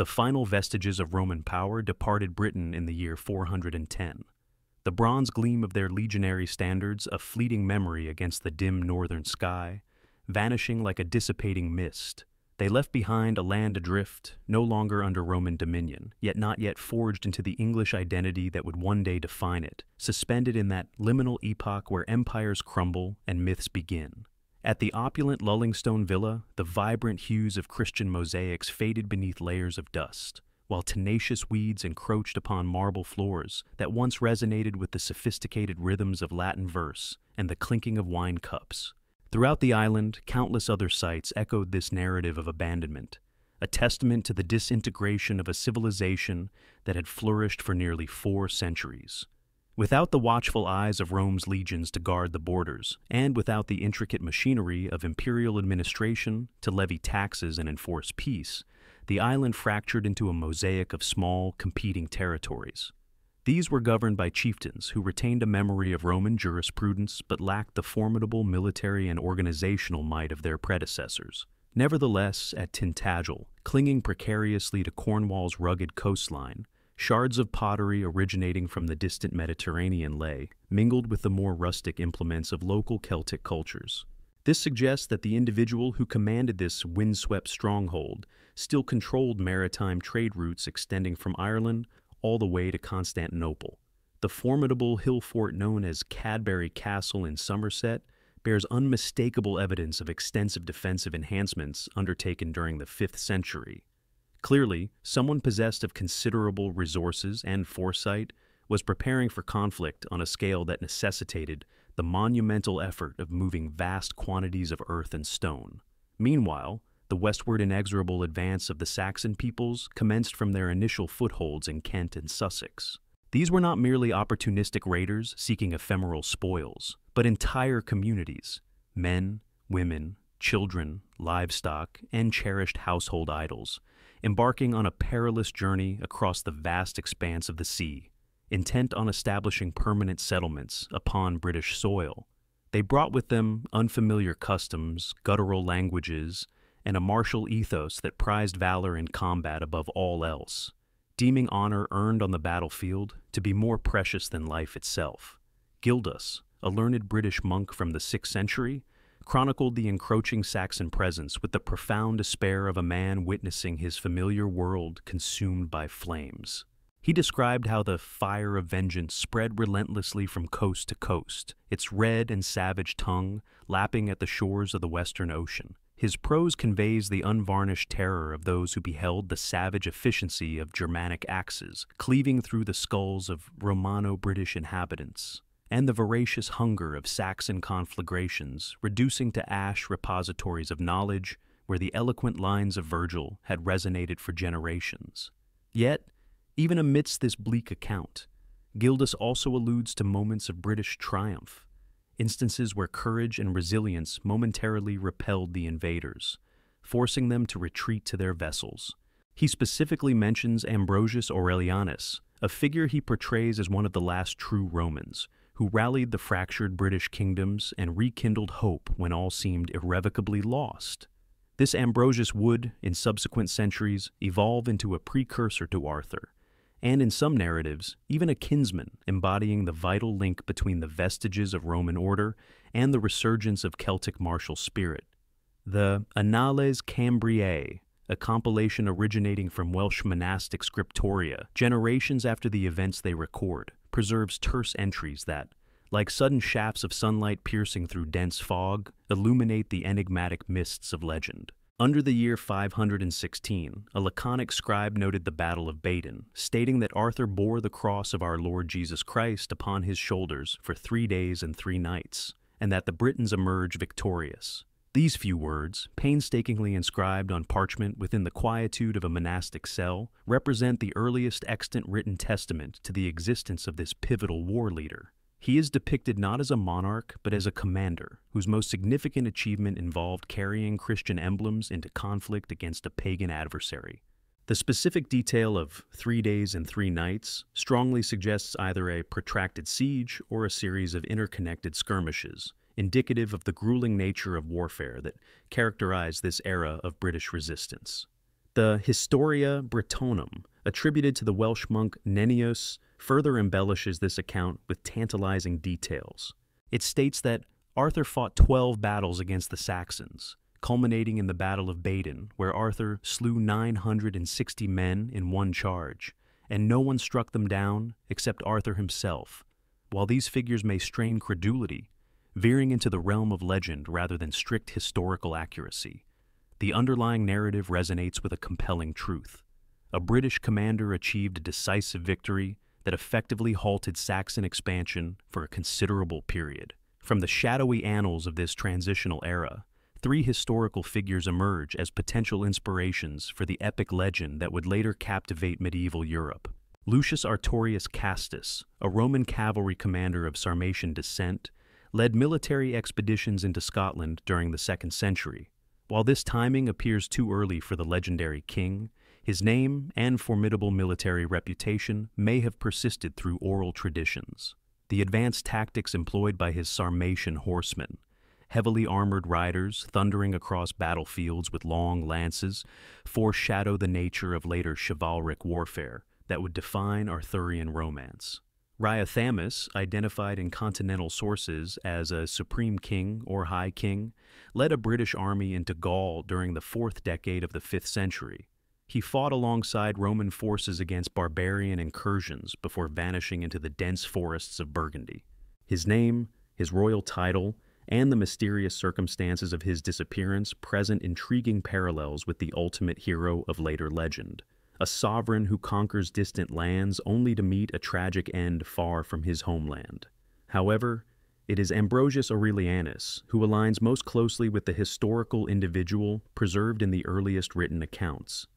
the final vestiges of Roman power departed Britain in the year 410. The bronze gleam of their legionary standards, a fleeting memory against the dim northern sky, vanishing like a dissipating mist. They left behind a land adrift, no longer under Roman dominion, yet not yet forged into the English identity that would one day define it, suspended in that liminal epoch where empires crumble and myths begin. At the opulent Lullingstone villa, the vibrant hues of Christian mosaics faded beneath layers of dust, while tenacious weeds encroached upon marble floors that once resonated with the sophisticated rhythms of Latin verse and the clinking of wine cups. Throughout the island, countless other sites echoed this narrative of abandonment, a testament to the disintegration of a civilization that had flourished for nearly 4 centuries. Without the watchful eyes of Rome's legions to guard the borders, and without the intricate machinery of imperial administration to levy taxes and enforce peace, the island fractured into a mosaic of small, competing territories. These were governed by chieftains who retained a memory of Roman jurisprudence but lacked the formidable military and organizational might of their predecessors. Nevertheless, at Tintagel, clinging precariously to Cornwall's rugged coastline, shards of pottery originating from the distant Mediterranean lay, mingled with the more rustic implements of local Celtic cultures. This suggests that the individual who commanded this windswept stronghold still controlled maritime trade routes extending from Ireland all the way to Constantinople. The formidable hill fort known as Cadbury Castle in Somerset bears unmistakable evidence of extensive defensive enhancements undertaken during the 5th century. Clearly, someone possessed of considerable resources and foresight was preparing for conflict on a scale that necessitated the monumental effort of moving vast quantities of earth and stone. Meanwhile, the westward inexorable advance of the Saxon peoples commenced from their initial footholds in Kent and Sussex. These were not merely opportunistic raiders seeking ephemeral spoils, but entire communities, men, women, children, livestock, and cherished household idols, embarking on a perilous journey across the vast expanse of the sea, intent on establishing permanent settlements upon British soil. They brought with them unfamiliar customs, guttural languages, and a martial ethos that prized valor in combat above all else, deeming honor earned on the battlefield to be more precious than life itself. Gildas, a learned British monk from the 6th century, chronicled the encroaching Saxon presence with the profound despair of a man witnessing his familiar world consumed by flames. He described how the fire of vengeance spread relentlessly from coast to coast, its red and savage tongue lapping at the shores of the Western Ocean. His prose conveys the unvarnished terror of those who beheld the savage efficiency of Germanic axes cleaving through the skulls of Romano-British inhabitants, and the voracious hunger of Saxon conflagrations reducing to ash repositories of knowledge where the eloquent lines of Virgil had resonated for generations. Yet, even amidst this bleak account, Gildas also alludes to moments of British triumph, instances where courage and resilience momentarily repelled the invaders, forcing them to retreat to their vessels. He specifically mentions Ambrosius Aurelianus, a figure he portrays as one of the last true Romans, who rallied the fractured British kingdoms and rekindled hope when all seemed irrevocably lost. This Ambrosius would, in subsequent centuries, evolve into a precursor to Arthur, and in some narratives, even a kinsman embodying the vital link between the vestiges of Roman order and the resurgence of Celtic martial spirit. The Annales Cambriae, a compilation originating from Welsh monastic scriptoria, generations after the events they record, preserves terse entries that, like sudden shafts of sunlight piercing through dense fog, illuminate the enigmatic mists of legend. Under the year 516, a laconic scribe noted the Battle of Badon, stating that Arthur bore the cross of our Lord Jesus Christ upon his shoulders for 3 days and 3 nights, and that the Britons emerged victorious. These few words, painstakingly inscribed on parchment within the quietude of a monastic cell, represent the earliest extant written testament to the existence of this pivotal war leader. He is depicted not as a monarch, but as a commander, whose most significant achievement involved carrying Christian emblems into conflict against a pagan adversary. The specific detail of 3 days and 3 nights strongly suggests either a protracted siege or a series of interconnected skirmishes, indicative of the grueling nature of warfare that characterized this era of British resistance. The Historia Brittonum, attributed to the Welsh monk Nennius, further embellishes this account with tantalizing details. It states that Arthur fought 12 battles against the Saxons, culminating in the Battle of Badon, where Arthur slew 960 men in one charge, and no one struck them down except Arthur himself. While these figures may strain credulity, veering into the realm of legend rather than strict historical accuracy, the underlying narrative resonates with a compelling truth. A British commander achieved a decisive victory that effectively halted Saxon expansion for a considerable period. From the shadowy annals of this transitional era, three historical figures emerge as potential inspirations for the epic legend that would later captivate medieval Europe. Lucius Artorius Castus, a Roman cavalry commander of Sarmatian descent, led military expeditions into Scotland during the 2nd century. While this timing appears too early for the legendary king, his name and formidable military reputation may have persisted through oral traditions. The advanced tactics employed by his Sarmatian horsemen, heavily armored riders thundering across battlefields with long lances, foreshadow the nature of later chivalric warfare that would define Arthurian romance. Riothamus, identified in continental sources as a supreme king or high king, led a British army into Gaul during the 4th decade of the 5th century. He fought alongside Roman forces against barbarian incursions before vanishing into the dense forests of Burgundy. His name, his royal title, and the mysterious circumstances of his disappearance present intriguing parallels with the ultimate hero of later legend, a sovereign who conquers distant lands only to meet a tragic end far from his homeland. However, it is Ambrosius Aurelianus who aligns most closely with the historical individual preserved in the earliest written accounts.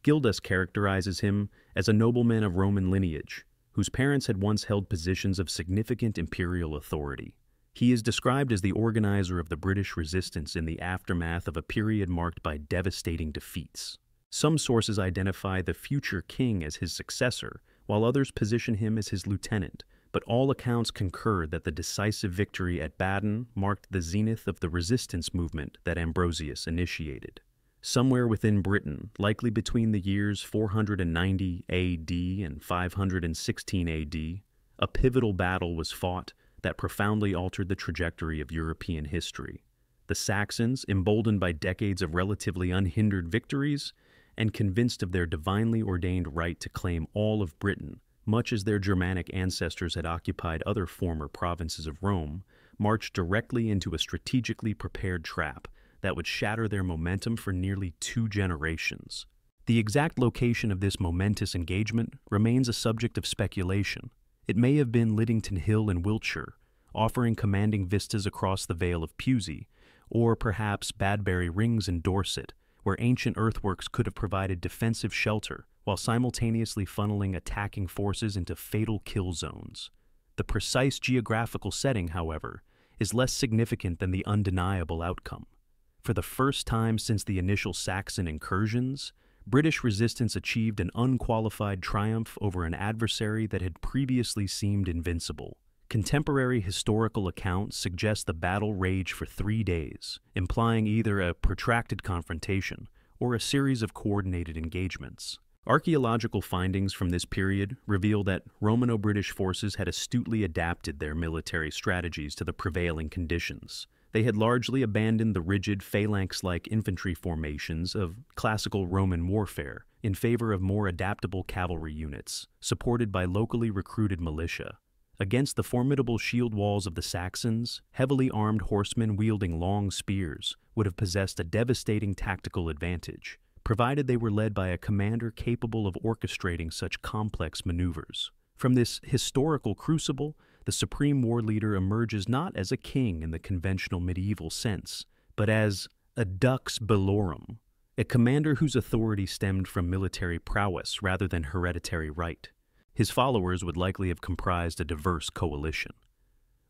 Gildas characterizes him as a nobleman of Roman lineage, whose parents had once held positions of significant imperial authority. He is described as the organizer of the British resistance in the aftermath of a period marked by devastating defeats. Some sources identify the future king as his successor, while others position him as his lieutenant, but all accounts concur that the decisive victory at Badon marked the zenith of the resistance movement that Ambrosius initiated. Somewhere within Britain, likely between the years 490 AD and 516 AD, a pivotal battle was fought that profoundly altered the trajectory of European history. The Saxons, emboldened by decades of relatively unhindered victories, and convinced of their divinely ordained right to claim all of Britain, much as their Germanic ancestors had occupied other former provinces of Rome, marched directly into a strategically prepared trap that would shatter their momentum for nearly 2 generations. The exact location of this momentous engagement remains a subject of speculation. It may have been Liddington Hill in Wiltshire, offering commanding vistas across the Vale of Pewsey, or perhaps Badbury Rings in Dorset, where ancient earthworks could have provided defensive shelter while simultaneously funneling attacking forces into fatal kill zones. The precise geographical setting, however, is less significant than the undeniable outcome. For the first time since the initial Saxon incursions, British resistance achieved an unqualified triumph over an adversary that had previously seemed invincible. Contemporary historical accounts suggest the battle raged for 3 days, implying either a protracted confrontation or a series of coordinated engagements. Archaeological findings from this period reveal that Romano-British forces had astutely adapted their military strategies to the prevailing conditions. They had largely abandoned the rigid phalanx-like infantry formations of classical Roman warfare in favor of more adaptable cavalry units, supported by locally recruited militia. Against the formidable shield walls of the Saxons, heavily armed horsemen wielding long spears would have possessed a devastating tactical advantage, provided they were led by a commander capable of orchestrating such complex maneuvers. From this historical crucible, the supreme war leader emerges not as a king in the conventional medieval sense, but as a dux bellorum, a commander whose authority stemmed from military prowess rather than hereditary right. His followers would likely have comprised a diverse coalition.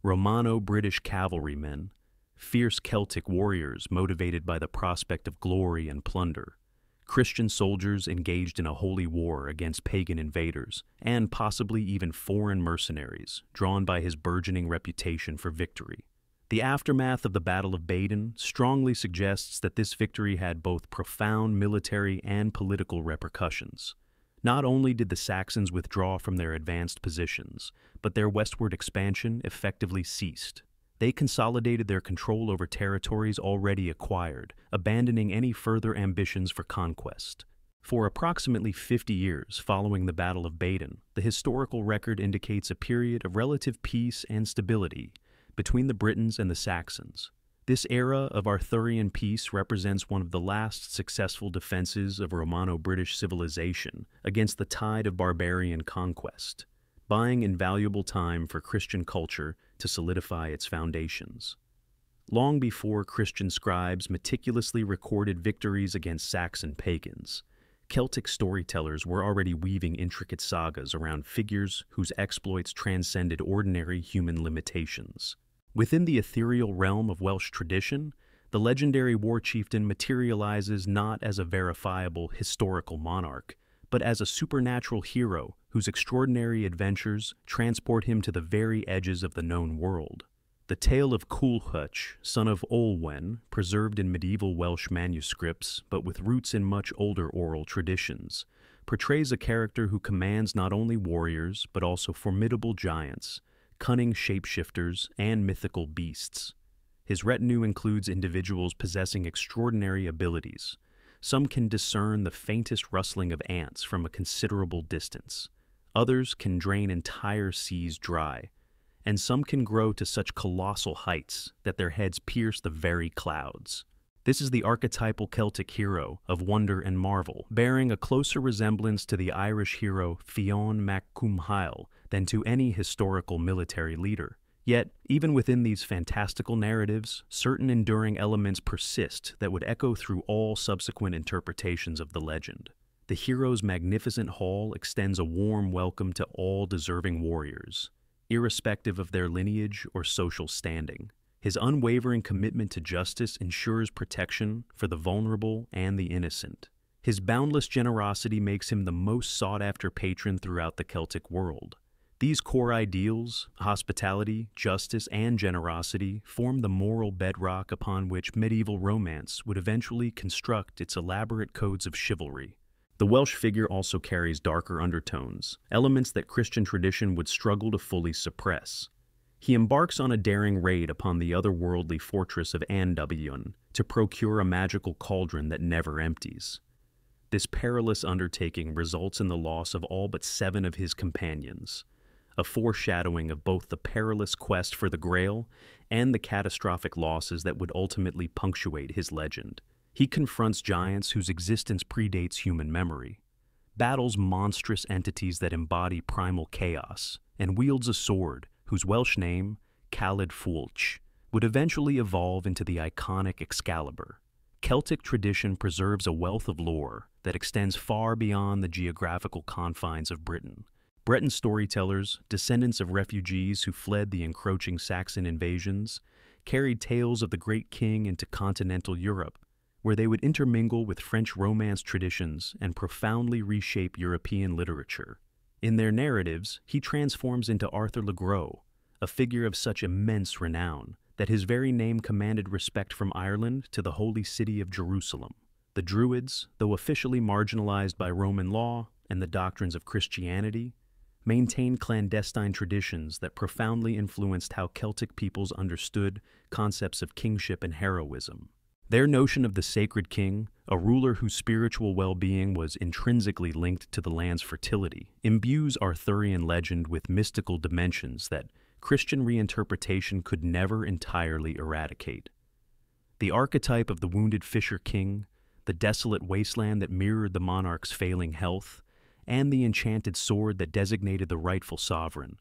Romano-British cavalrymen, fierce Celtic warriors motivated by the prospect of glory and plunder, Christian soldiers engaged in a holy war against pagan invaders, and possibly even foreign mercenaries, drawn by his burgeoning reputation for victory. The aftermath of the Battle of Baden strongly suggests that this victory had both profound military and political repercussions. Not only did the Saxons withdraw from their advanced positions, but their westward expansion effectively ceased. They consolidated their control over territories already acquired, abandoning any further ambitions for conquest. For approximately 50 years following the Battle of Baden, the historical record indicates a period of relative peace and stability between the Britons and the Saxons. This era of Arthurian peace represents one of the last successful defenses of Romano-British civilization against the tide of barbarian conquest, buying invaluable time for Christian culture to solidify its foundations. Long before Christian scribes meticulously recorded victories against Saxon pagans, Celtic storytellers were already weaving intricate sagas around figures whose exploits transcended ordinary human limitations. Within the ethereal realm of Welsh tradition, the legendary war chieftain materializes not as a verifiable historical monarch, but as a supernatural hero whose extraordinary adventures transport him to the very edges of the known world. The tale of Culhwch, son of Olwen, preserved in medieval Welsh manuscripts, but with roots in much older oral traditions, portrays a character who commands not only warriors, but also formidable giants, cunning shapeshifters, and mythical beasts. His retinue includes individuals possessing extraordinary abilities. Some can discern the faintest rustling of ants from a considerable distance. Others can drain entire seas dry, and some can grow to such colossal heights that their heads pierce the very clouds. This is the archetypal Celtic hero of wonder and marvel, bearing a closer resemblance to the Irish hero Fionn mac Cumhaill than to any historical military leader. Yet, even within these fantastical narratives, certain enduring elements persist that would echo through all subsequent interpretations of the legend. The hero's magnificent hall extends a warm welcome to all deserving warriors, irrespective of their lineage or social standing. His unwavering commitment to justice ensures protection for the vulnerable and the innocent. His boundless generosity makes him the most sought-after patron throughout the Celtic world. These core ideals, hospitality, justice, and generosity, form the moral bedrock upon which medieval romance would eventually construct its elaborate codes of chivalry. The Welsh figure also carries darker undertones, elements that Christian tradition would struggle to fully suppress. He embarks on a daring raid upon the otherworldly fortress of Andubion to procure a magical cauldron that never empties. This perilous undertaking results in the loss of all but 7 of his companions, a foreshadowing of both the perilous quest for the Grail and the catastrophic losses that would ultimately punctuate his legend. He confronts giants whose existence predates human memory, battles monstrous entities that embody primal chaos, and wields a sword whose Welsh name, Camelot, would eventually evolve into the iconic Excalibur. Celtic tradition preserves a wealth of lore that extends far beyond the geographical confines of Britain. Breton storytellers, descendants of refugees who fled the encroaching Saxon invasions, carried tales of the Great King into continental Europe, where they would intermingle with French Romance traditions and profoundly reshape European literature. In their narratives, he transforms into Arthur le Gros, a figure of such immense renown that his very name commanded respect from Ireland to the holy city of Jerusalem. The Druids, though officially marginalized by Roman law and the doctrines of Christianity, maintained clandestine traditions that profoundly influenced how Celtic peoples understood concepts of kingship and heroism. Their notion of the sacred king, a ruler whose spiritual well-being was intrinsically linked to the land's fertility, imbues Arthurian legend with mystical dimensions that Christian reinterpretation could never entirely eradicate. The archetype of the wounded fisher king, the desolate wasteland that mirrored the monarch's failing health, and the enchanted sword that designated the rightful sovereign,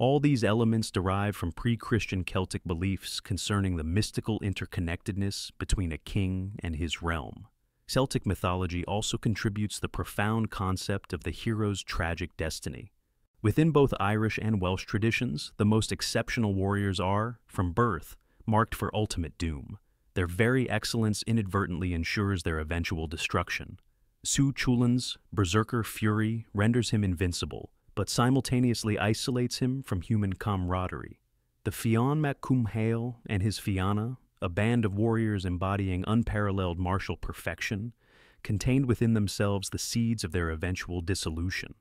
all these elements derive from pre-Christian Celtic beliefs concerning the mystical interconnectedness between a king and his realm. Celtic mythology also contributes the profound concept of the hero's tragic destiny. Within both Irish and Welsh traditions, the most exceptional warriors are, from birth, marked for ultimate doom. Their very excellence inadvertently ensures their eventual destruction. Sue Chulin's berserker fury renders him invincible, but simultaneously isolates him from human camaraderie. The Fionn mac Cumhaill and his Fianna, a band of warriors embodying unparalleled martial perfection, contained within themselves the seeds of their eventual dissolution.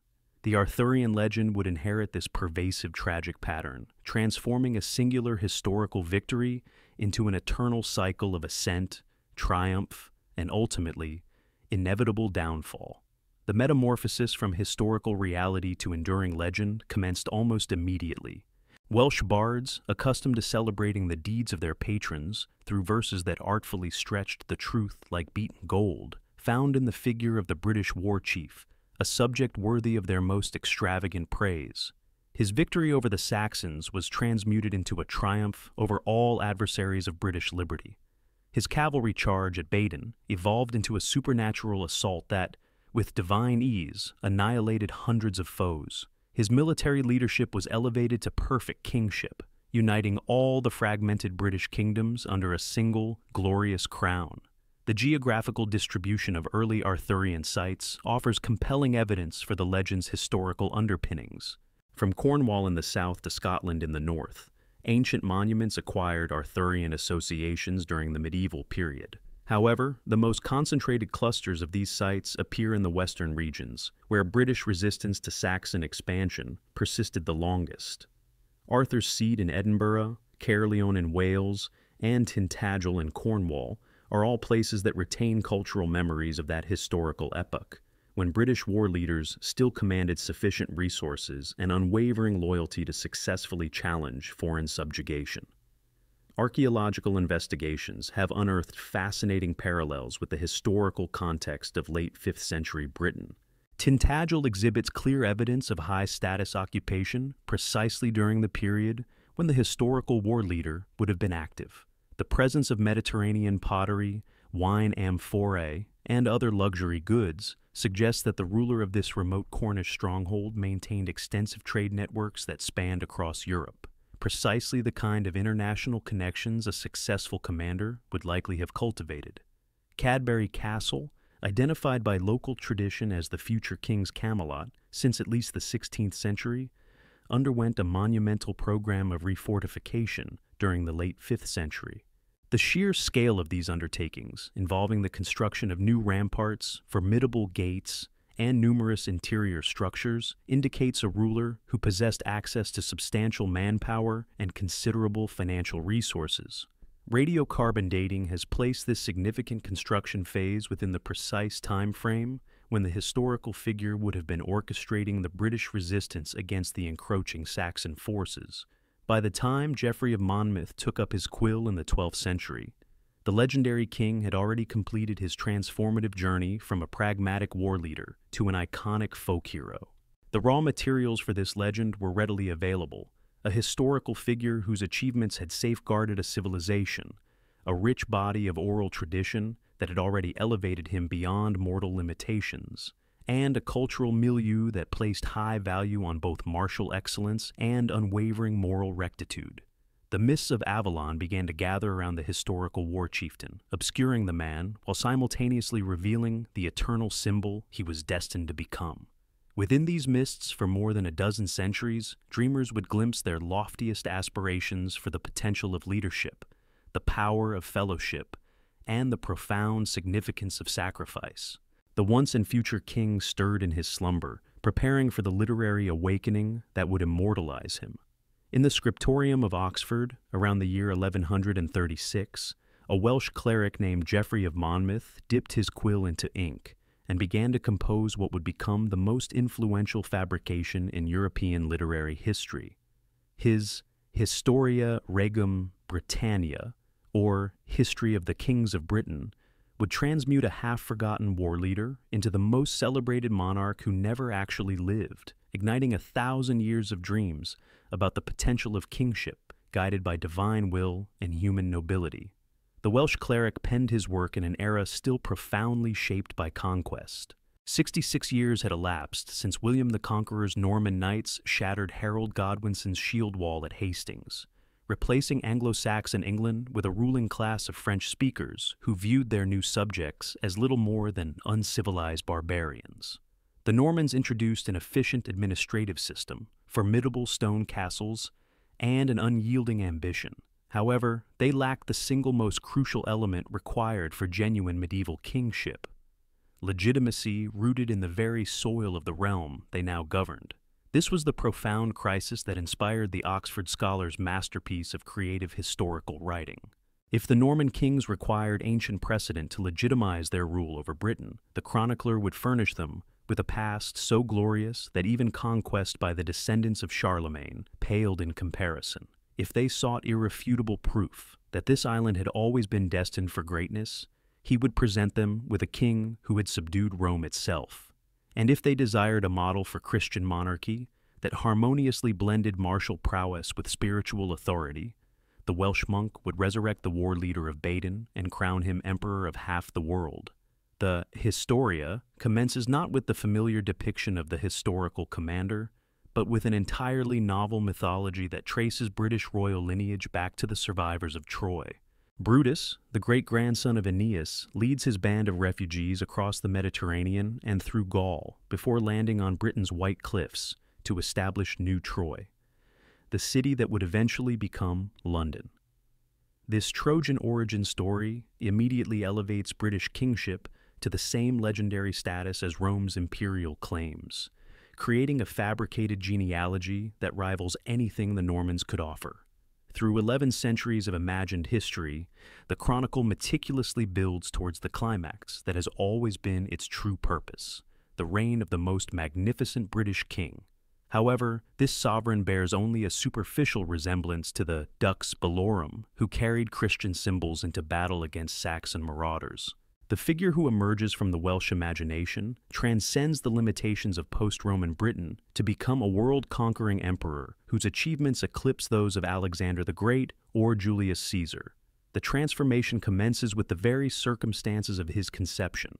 The Arthurian legend would inherit this pervasive tragic pattern, transforming a singular historical victory into an eternal cycle of ascent, triumph, and ultimately, inevitable downfall. The metamorphosis from historical reality to enduring legend commenced almost immediately. Welsh bards, accustomed to celebrating the deeds of their patrons through verses that artfully stretched the truth like beaten gold, found in the figure of the British war chief a subject worthy of their most extravagant praise. His victory over the Saxons was transmuted into a triumph over all adversaries of British liberty. His cavalry charge at Baden evolved into a supernatural assault that, with divine ease, annihilated hundreds of foes. His military leadership was elevated to perfect kingship, uniting all the fragmented British kingdoms under a single, glorious crown. The geographical distribution of early Arthurian sites offers compelling evidence for the legend's historical underpinnings. From Cornwall in the south to Scotland in the north, ancient monuments acquired Arthurian associations during the medieval period. However, the most concentrated clusters of these sites appear in the western regions, where British resistance to Saxon expansion persisted the longest. Arthur's Seat in Edinburgh, Caerleon in Wales, and Tintagel in Cornwall are all places that retain cultural memories of that historical epoch, when British war leaders still commanded sufficient resources and unwavering loyalty to successfully challenge foreign subjugation. Archaeological investigations have unearthed fascinating parallels with the historical context of late 5th century Britain. Tintagel exhibits clear evidence of high-status occupation precisely during the period when the historical war leader would have been active. The presence of Mediterranean pottery, wine amphorae, and other luxury goods suggests that the ruler of this remote Cornish stronghold maintained extensive trade networks that spanned across Europe, precisely the kind of international connections a successful commander would likely have cultivated. Cadbury Castle, identified by local tradition as the future king's Camelot since at least the 16th century, underwent a monumental program of refortification during the late 5th century. The sheer scale of these undertakings, involving the construction of new ramparts, formidable gates, and numerous interior structures, indicates a ruler who possessed access to substantial manpower and considerable financial resources. Radiocarbon dating has placed this significant construction phase within the precise time frame when the historical figure would have been orchestrating the British resistance against the encroaching Saxon forces. By the time Geoffrey of Monmouth took up his quill in the 12th century, the legendary king had already completed his transformative journey from a pragmatic war leader to an iconic folk hero. The raw materials for this legend were readily available: a historical figure whose achievements had safeguarded a civilization, a rich body of oral tradition that had already elevated him beyond mortal limitations, and a cultural milieu that placed high value on both martial excellence and unwavering moral rectitude. The mists of Avalon began to gather around the historical war chieftain, obscuring the man while simultaneously revealing the eternal symbol he was destined to become. Within these mists, for more than a dozen centuries, dreamers would glimpse their loftiest aspirations for the potential of leadership, the power of fellowship, and the profound significance of sacrifice. The once and future king stirred in his slumber, preparing for the literary awakening that would immortalize him. In the scriptorium of Oxford, around the year 1136, a Welsh cleric named Geoffrey of Monmouth dipped his quill into ink and began to compose what would become the most influential fabrication in European literary history. His Historia Regum Britannia, or History of the Kings of Britain, would transmute a half-forgotten war leader into the most celebrated monarch who never actually lived, igniting 1,000 years of dreams about the potential of kingship guided by divine will and human nobility. The Welsh cleric penned his work in an era still profoundly shaped by conquest. 66 years had elapsed since William the Conqueror's Norman knights shattered Harold Godwinson's shield wall at Hastings, replacing Anglo-Saxon England with a ruling class of French speakers who viewed their new subjects as little more than uncivilized barbarians. The Normans introduced an efficient administrative system, formidable stone castles, and an unyielding ambition. However, they lacked the single most crucial element required for genuine medieval kingship: legitimacy rooted in the very soil of the realm they now governed. This was the profound crisis that inspired the Oxford scholar's masterpiece of creative historical writing. If the Norman kings required ancient precedent to legitimize their rule over Britain, the chronicler would furnish them with a past so glorious that even conquest by the descendants of Charlemagne paled in comparison. If they sought irrefutable proof that this island had always been destined for greatness, he would present them with a king who had subdued Rome itself. And if they desired a model for Christian monarchy that harmoniously blended martial prowess with spiritual authority, the Welsh monk would resurrect the war leader of Baden and crown him emperor of half the world. The Historia commences not with the familiar depiction of the historical commander, but with an entirely novel mythology that traces British royal lineage back to the survivors of Troy. Brutus, the great-grandson of Aeneas, leads his band of refugees across the Mediterranean and through Gaul before landing on Britain's White Cliffs to establish New Troy, the city that would eventually become London. This Trojan origin story immediately elevates British kingship to the same legendary status as Rome's imperial claims, creating a fabricated genealogy that rivals anything the Normans could offer. Through 11 centuries of imagined history, the chronicle meticulously builds towards the climax that has always been its true purpose: the reign of the most magnificent British king. However, this sovereign bears only a superficial resemblance to the Dux Bellorum who carried Christian symbols into battle against Saxon marauders. The figure who emerges from the Welsh imagination transcends the limitations of post-Roman Britain to become a world-conquering emperor whose achievements eclipse those of Alexander the Great or Julius Caesar. The transformation commences with the very circumstances of his conception.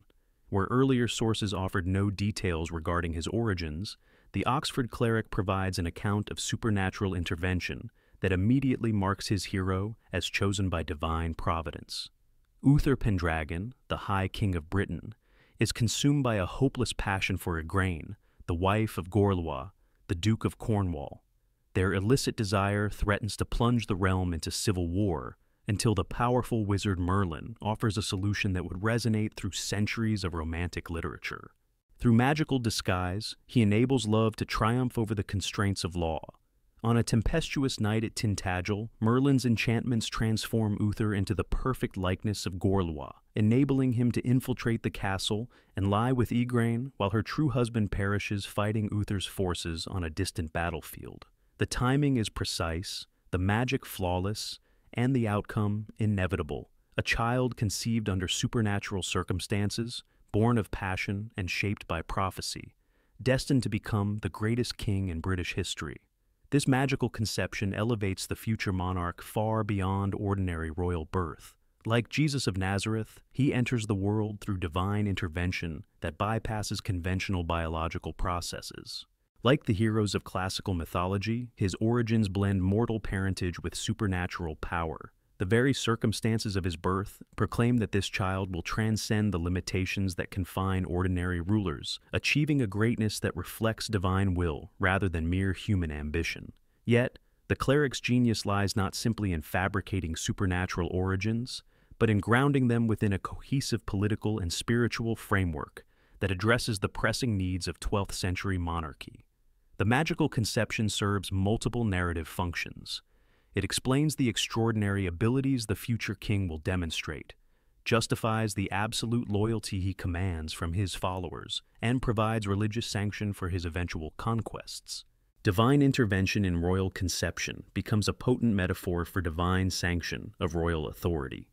Where earlier sources offered no details regarding his origins, the Oxford cleric provides an account of supernatural intervention that immediately marks his hero as chosen by divine providence. Uther Pendragon, the High King of Britain, is consumed by a hopeless passion for Igraine, the wife of Gorlois, the Duke of Cornwall. Their illicit desire threatens to plunge the realm into civil war until the powerful wizard Merlin offers a solution that would resonate through centuries of romantic literature. Through magical disguise, he enables love to triumph over the constraints of law. On a tempestuous night at Tintagel, Merlin's enchantments transform Uther into the perfect likeness of Gorlois, enabling him to infiltrate the castle and lie with Igraine while her true husband perishes fighting Uther's forces on a distant battlefield. The timing is precise, the magic flawless, and the outcome inevitable: a child conceived under supernatural circumstances, born of passion and shaped by prophecy, destined to become the greatest king in British history. This magical conception elevates the future monarch far beyond ordinary royal birth. Like Jesus of Nazareth, he enters the world through divine intervention that bypasses conventional biological processes. Like the heroes of classical mythology, his origins blend mortal parentage with supernatural power. The very circumstances of his birth proclaim that this child will transcend the limitations that confine ordinary rulers, achieving a greatness that reflects divine will rather than mere human ambition. Yet, the cleric's genius lies not simply in fabricating supernatural origins, but in grounding them within a cohesive political and spiritual framework that addresses the pressing needs of 12th century monarchy. The magical conception serves multiple narrative functions. It explains the extraordinary abilities the future king will demonstrate, justifies the absolute loyalty he commands from his followers, and provides religious sanction for his eventual conquests. Divine intervention in royal conception becomes a potent metaphor for divine sanction of royal authority.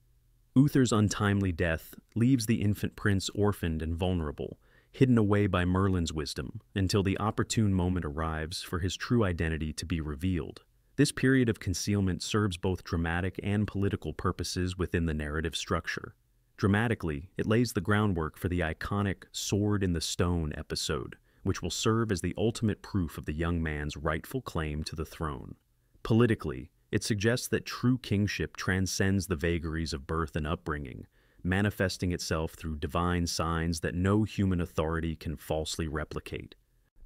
Uther's untimely death leaves the infant prince orphaned and vulnerable, hidden away by Merlin's wisdom until the opportune moment arrives for his true identity to be revealed. This period of concealment serves both dramatic and political purposes within the narrative structure. Dramatically, it lays the groundwork for the iconic Sword in the Stone episode, which will serve as the ultimate proof of the young man's rightful claim to the throne. Politically, it suggests that true kingship transcends the vagaries of birth and upbringing, manifesting itself through divine signs that no human authority can falsely replicate.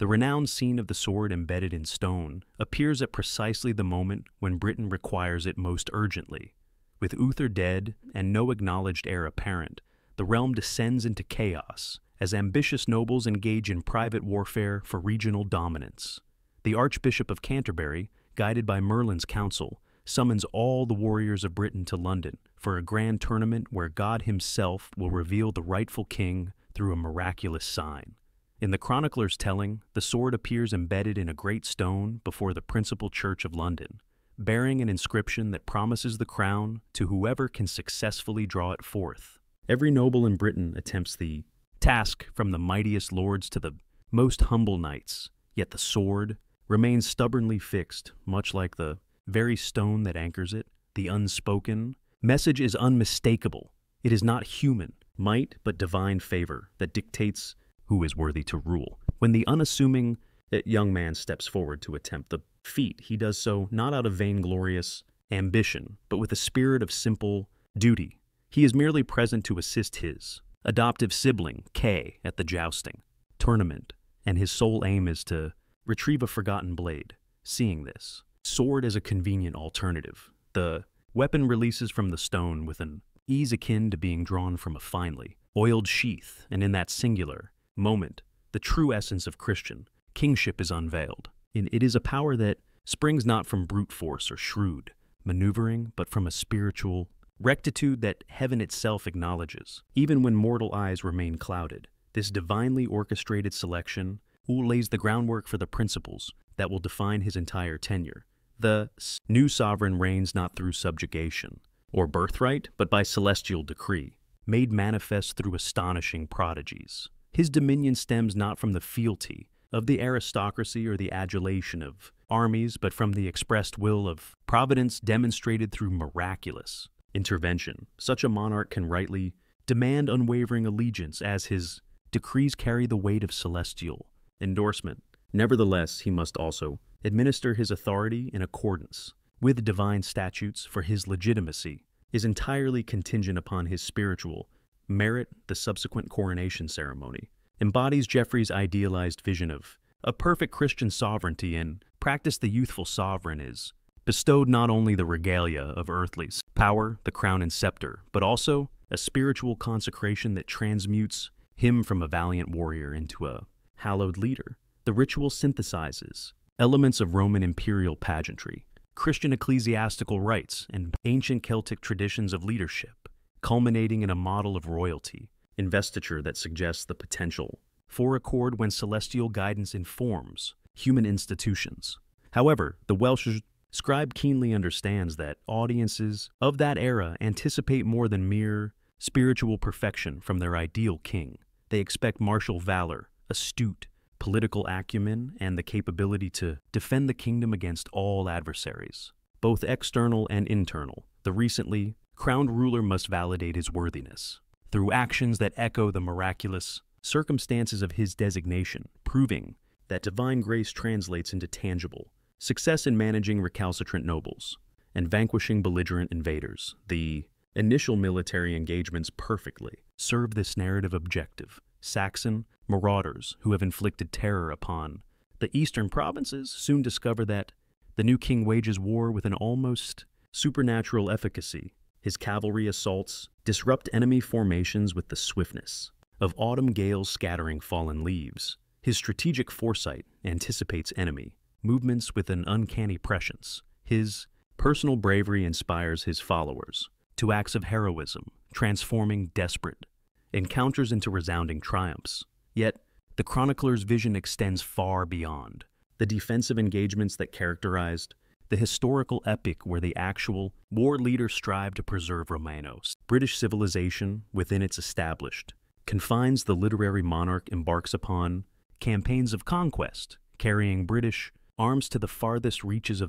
The renowned scene of the sword embedded in stone appears at precisely the moment when Britain requires it most urgently. With Uther dead and no acknowledged heir apparent, the realm descends into chaos as ambitious nobles engage in private warfare for regional dominance. The Archbishop of Canterbury, guided by Merlin's counsel, summons all the warriors of Britain to London for a grand tournament where God himself will reveal the rightful king through a miraculous sign. In the chronicler's telling, the sword appears embedded in a great stone before the principal church of London, bearing an inscription that promises the crown to whoever can successfully draw it forth. Every noble in Britain attempts the task, from the mightiest lords to the most humble knights, yet the sword remains stubbornly fixed, much like the very stone that anchors it. The unspoken message is unmistakable. It is not human might, but divine favor that dictates who is worthy to rule. When the unassuming young man steps forward to attempt the feat, he does so not out of vainglorious ambition, but with a spirit of simple duty. He is merely present to assist his adoptive sibling, Kay, at the jousting tournament, and his sole aim is to retrieve a forgotten blade. Seeing this sword as a convenient alternative, the weapon releases from the stone with an ease akin to being drawn from a finely oiled sheath, and in that singular moment, the true essence of Christian kingship is unveiled. It is a power that springs not from brute force or shrewd maneuvering, but from a spiritual rectitude that heaven itself acknowledges. Even when mortal eyes remain clouded, this divinely orchestrated selection lays the groundwork for the principles that will define his entire tenure. The new sovereign reigns not through subjugation or birthright, but by celestial decree, made manifest through astonishing prodigies. His dominion stems not from the fealty of the aristocracy or the adulation of armies, but from the expressed will of providence demonstrated through miraculous intervention. Such a monarch can rightly demand unwavering allegiance, as his decrees carry the weight of celestial endorsement. Nevertheless, he must also administer his authority in accordance with divine statutes, for his legitimacy is entirely contingent upon his spiritual merit. The subsequent coronation ceremony embodies Geoffrey's idealized vision of a perfect Christian sovereignty. In practice, the youthful sovereign is bestowed not only the regalia of earthly power, the crown and scepter, but also a spiritual consecration that transmutes him from a valiant warrior into a hallowed leader. The ritual synthesizes elements of Roman imperial pageantry, Christian ecclesiastical rites, and ancient Celtic traditions of leadership, culminating in a model of royalty, investiture that suggests the potential for accord when celestial guidance informs human institutions. However, the Welsh scribe keenly understands that audiences of that era anticipate more than mere spiritual perfection from their ideal king. They expect martial valor, astute political acumen, and the capability to defend the kingdom against all adversaries, both external and internal. The recently crowned ruler must validate his worthiness through actions that echo the miraculous circumstances of his designation, proving that divine grace translates into tangible success in managing recalcitrant nobles and vanquishing belligerent invaders. The initial military engagements perfectly serve this narrative objective. Saxon marauders who have inflicted terror upon the eastern provinces soon discover that the new king wages war with an almost supernatural efficacy. His cavalry assaults disrupt enemy formations with the swiftness of autumn gales scattering fallen leaves. His strategic foresight anticipates enemy movements with an uncanny prescience. His personal bravery inspires his followers to acts of heroism, transforming desperate encounters into resounding triumphs. Yet, the chronicler's vision extends far beyond the defensive engagements that characterized the historical epic where the actual war leaders strive to preserve Romanos. British civilization, within its established confines, the literary monarch embarks upon campaigns of conquest, carrying British arms to the farthest reaches of the